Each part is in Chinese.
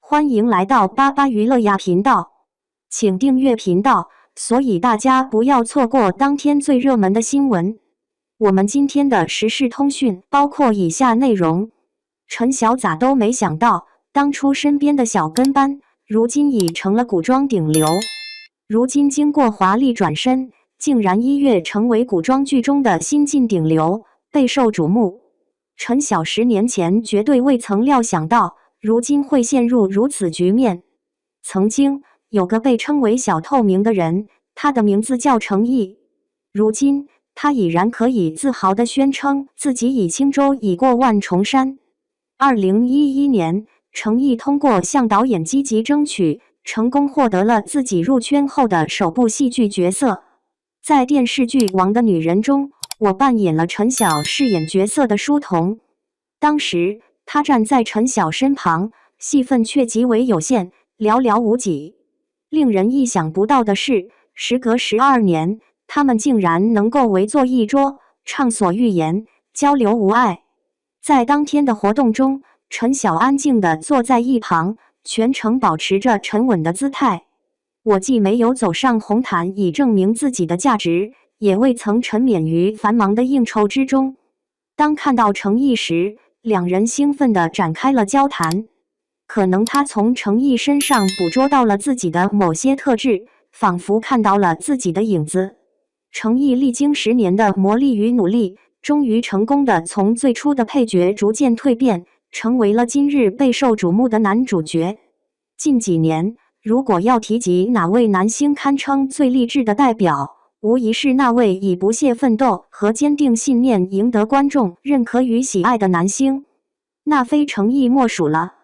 欢迎来到巴巴娱乐呀频道，请订阅频道，所以大家不要错过当天最热门的新闻。我们今天的时事通讯包括以下内容：陈晓咋都没想到，当初身边的小跟班，如今已成了古装顶流。如今经过华丽转身，竟然一跃成为古装剧中的新晋顶流，备受瞩目。陈晓10年前绝对未曾料想到，如今会陷入如此局面。曾经有个被称为小透明的人，他的名字叫程毅。如今他已然可以自豪地宣称自己已轻舟已过万重山。2011年，程毅通过向导演积极争取，成功获得了自己入圈后的首部戏剧角色。在电视剧《王的女人》中，我扮演了陈晓饰演角色的书童。当时他站在陈晓身旁，戏份却极为有限，寥寥无几。令人意想不到的是，时隔12年，他们竟然能够围坐一桌，畅所欲言，交流无碍。在当天的活动中，陈晓安静地坐在一旁，全程保持着沉稳的姿态。我既没有走上红毯以证明自己的价值，也未曾沉湎于繁忙的应酬之中。当看到程毅时，两人兴奋地展开了交谈。可能他从程毅身上捕捉到了自己的某些特质，仿佛看到了自己的影子。程毅历经10年的磨砺与努力，终于成功地从最初的配角逐渐蜕变，成为了今日备受瞩目的男主角。近几年，如果要提及哪位男星堪称最励志的代表，无疑是那位以不懈奋斗和坚定信念赢得观众认可与喜爱的男星，那非程毅莫属了。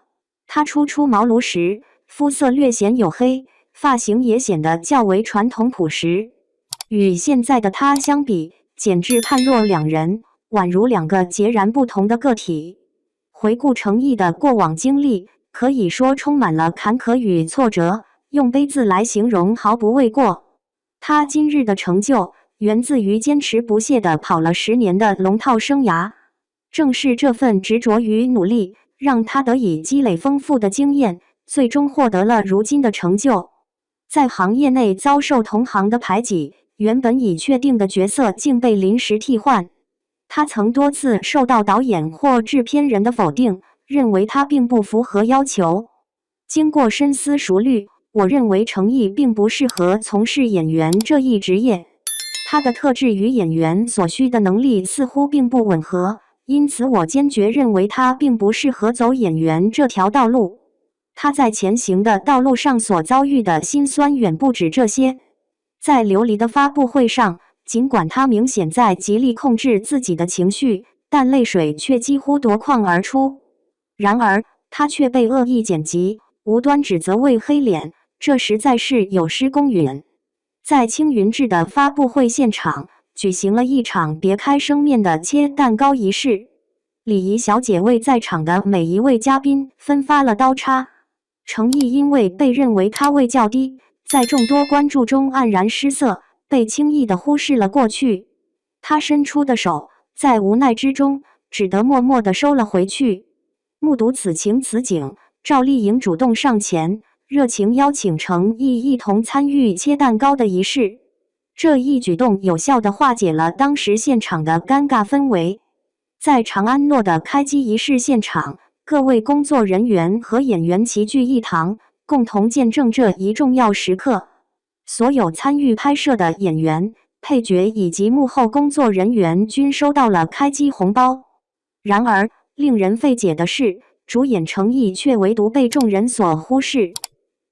他初出茅庐时，肤色略显黝黑，发型也显得较为传统朴实。与现在的他相比，简直判若两人，宛如两个截然不同的个体。回顾程毅的过往经历，可以说充满了坎坷与挫折，用悲字来形容毫不为过。他今日的成就，源自于坚持不懈地跑了10年的龙套生涯。正是这份执着与努力，让他得以积累丰富的经验，最终获得了如今的成就。在行业内遭受同行的排挤，原本已确定的角色竟被临时替换。他曾多次受到导演或制片人的否定，认为他并不符合要求。经过深思熟虑，我认为程毅并不适合从事演员这一职业。他的特质与演员所需的能力似乎并不吻合，因此我坚决认为他并不适合走演员这条道路。他在前行的道路上所遭遇的辛酸远不止这些。在琉璃的发布会上，尽管他明显在极力控制自己的情绪，但泪水却几乎夺眶而出。然而，他却被恶意剪辑，无端指责为黑脸，这实在是有失公允。在青云志的发布会现场，举行了一场别开生面的切蛋糕仪式。礼仪小姐为在场的每一位嘉宾分发了刀叉。程毅因为被认为咖位较低，在众多关注中黯然失色，被轻易地忽视了过去。他伸出的手，在无奈之中，只得默默地收了回去。目睹此情此景，赵丽颖主动上前，热情邀请程毅一同参与切蛋糕的仪式。这一举动有效地化解了当时现场的尴尬氛围。在长安诺的开机仪式现场，各位工作人员和演员齐聚一堂，共同见证这一重要时刻。所有参与拍摄的演员、配角以及幕后工作人员均收到了开机红包。然而，令人费解的是，主演程毅却唯独被众人所忽视。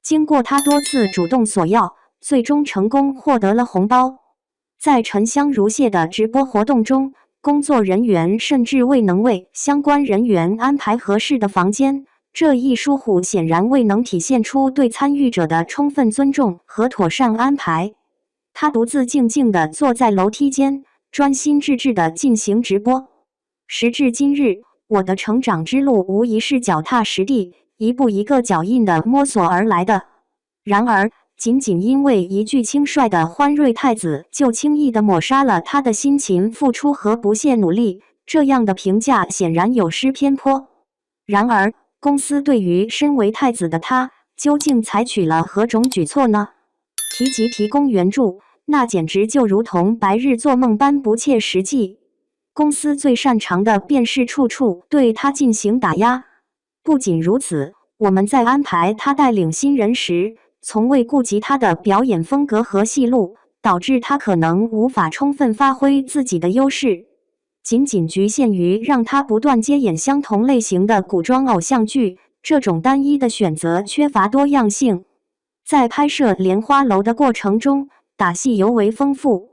经过他多次主动索要，最终成功获得了红包。在沉香如屑的直播活动中，工作人员甚至未能为相关人员安排合适的房间，这一疏忽显然未能体现出对参与者的充分尊重和妥善安排。他独自静静地坐在楼梯间，专心致志地进行直播。时至今日，我的成长之路无疑是脚踏实地，一步一个脚印地摸索而来的。然而，仅仅因为一句轻率的欢瑞太子，就轻易地抹杀了他的辛勤付出和不懈努力，这样的评价显然有失偏颇。然而，公司对于身为太子的他，究竟采取了何种举措呢？提及提供援助，那简直就如同白日做梦般不切实际。公司最擅长的便是处处对他进行打压。不仅如此，我们在安排他带领新人时，从未顾及他的表演风格和戏路，导致他可能无法充分发挥自己的优势。仅仅局限于让他不断接演相同类型的古装偶像剧，这种单一的选择缺乏多样性。在拍摄《莲花楼》的过程中，打戏尤为丰富。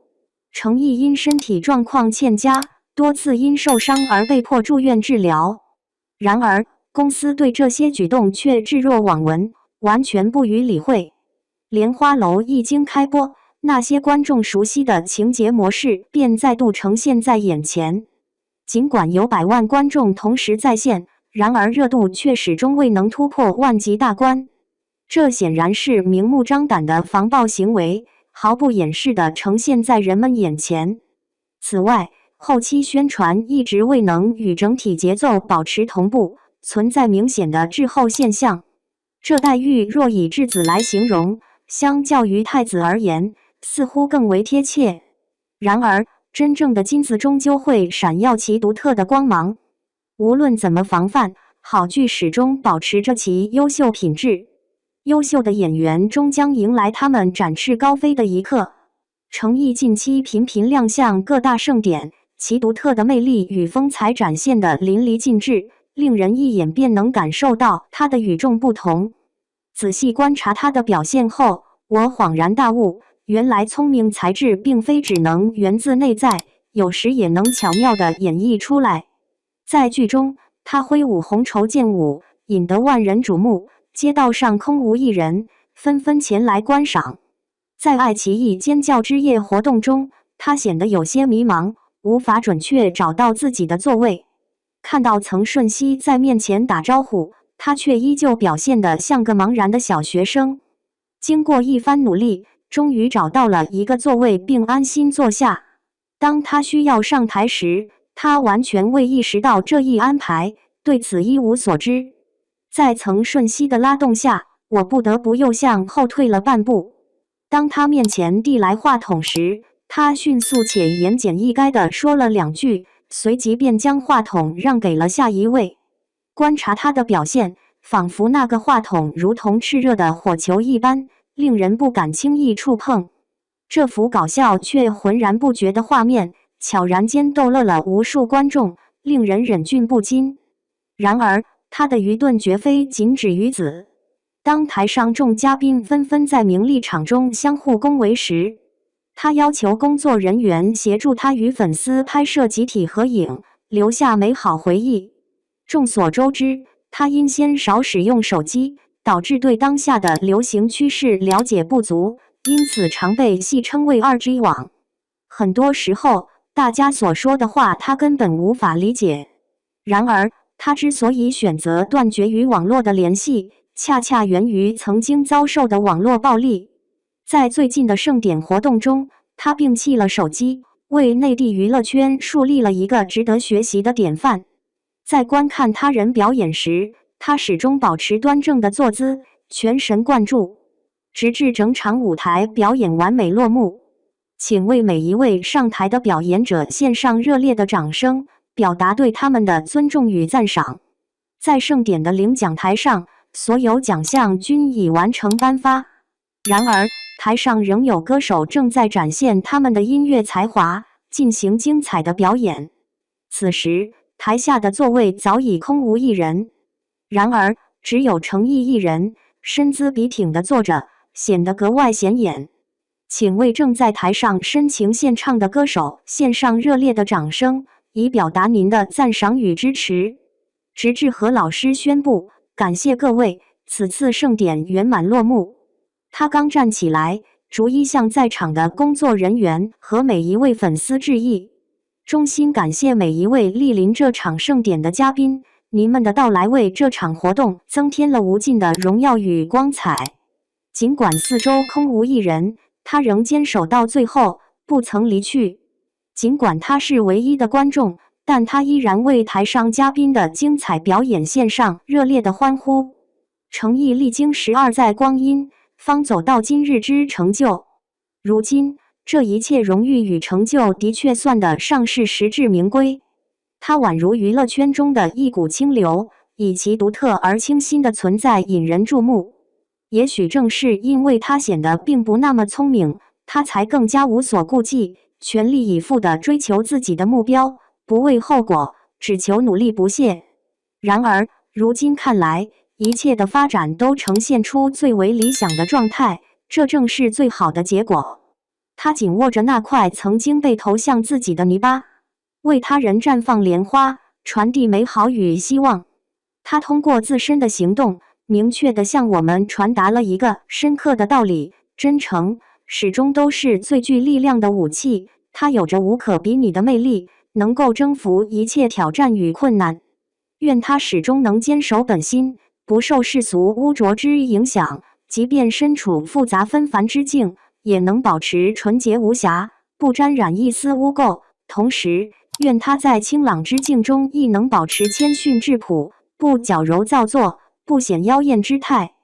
程毅因身体状况欠佳，多次因受伤而被迫住院治疗。然而，公司对这些举动却置若罔闻，完全不予理会。《莲花楼》一经开播，那些观众熟悉的情节模式便再度呈现在眼前。尽管有百万观众同时在线，然而热度却始终未能突破万级大关。这显然是明目张胆的防暴行为，毫不掩饰地呈现在人们眼前。此外，后期宣传一直未能与整体节奏保持同步，存在明显的滞后现象。这待遇若以质子来形容，相较于太子而言，似乎更为贴切。然而，真正的金子终究会闪耀其独特的光芒。无论怎么防范，好剧始终保持着其优秀品质。优秀的演员终将迎来他们展翅高飞的一刻。程毅近期频频亮相各大盛典，其独特的魅力与风采展现得淋漓尽致，令人一眼便能感受到他的与众不同。仔细观察他的表现后，我恍然大悟，原来聪明才智并非只能源自内在，有时也能巧妙地演绎出来。在剧中，他挥舞红绸剑舞，引得万人瞩目，街道上空无一人，纷纷前来观赏。在爱奇艺尖叫之夜活动中，他显得有些迷茫，无法准确找到自己的座位。看到曾舜晞在面前打招呼，他却依旧表现得像个茫然的小学生。经过一番努力，终于找到了一个座位并安心坐下。当他需要上台时，他完全未意识到这一安排，对此一无所知。在曾舜晞的拉动下，我不得不又向后退了半步。当他面前递来话筒时，他迅速且言简意赅地说了两句，随即便将话筒让给了下一位。观察他的表现，仿佛那个话筒如同炽热的火球一般，令人不敢轻易触碰。这幅搞笑却浑然不觉的画面，悄然间逗乐了无数观众，令人忍俊不禁。然而，他的愚钝绝非仅止于此。当台上众嘉宾纷纷在名利场中相互恭维时，他要求工作人员协助他与粉丝拍摄集体合影，留下美好回忆。众所周知，他因鲜少使用手机，导致对当下的流行趋势了解不足，因此常被戏称为2G 网。很多时候，大家所说的话他根本无法理解。然而，他之所以选择断绝与网络的联系，恰恰源于曾经遭受的网络暴力。在最近的盛典活动中，他摒弃了手机，为内地娱乐圈树立了一个值得学习的典范。在观看他人表演时，他始终保持端正的坐姿，全神贯注，直至整场舞台表演完美落幕。请为每一位上台的表演者献上热烈的掌声，表达对他们的尊重与赞赏。在盛典的领奖台上，所有奖项均已完成颁发。然而，台上仍有歌手正在展现他们的音乐才华，进行精彩的表演。此时，台下的座位早已空无一人。然而，只有程毅一人，身姿笔挺地坐着，显得格外显眼。请为正在台上深情献唱的歌手献上热烈的掌声，以表达您的赞赏与支持。直至何老师宣布，感谢各位，此次盛典圆满落幕。他刚站起来，逐一向在场的工作人员和每一位粉丝致意，衷心感谢每一位莅临这场盛典的嘉宾，您们的到来为这场活动增添了无尽的荣耀与光彩。尽管四周空无一人，他仍坚守到最后，不曾离去。尽管他是唯一的观众，但他依然为台上嘉宾的精彩表演献上热烈的欢呼。程毅历经12载光阴，方走到今日之成就。如今，这一切荣誉与成就的确算得上是实至名归。他宛如娱乐圈中的一股清流，以其独特而清新的存在引人注目。也许正是因为他显得并不那么聪明，他才更加无所顾忌，全力以赴地追求自己的目标，不畏后果，只求努力不懈。然而，如今看来，一切的发展都呈现出最为理想的状态，这正是最好的结果。他紧握着那块曾经被投向自己的泥巴，为他人绽放莲花，传递美好与希望。他通过自身的行动，明确地向我们传达了一个深刻的道理：真诚始终都是最具力量的武器。它有着无可比拟的魅力，能够征服一切挑战与困难。愿他始终能坚守本心，不受世俗污浊之影响，即便身处复杂纷繁之境，也能保持纯洁无瑕，不沾染一丝污垢。同时，愿他在清朗之境中亦能保持谦逊质朴，不矫揉造作，不显妖艳之态。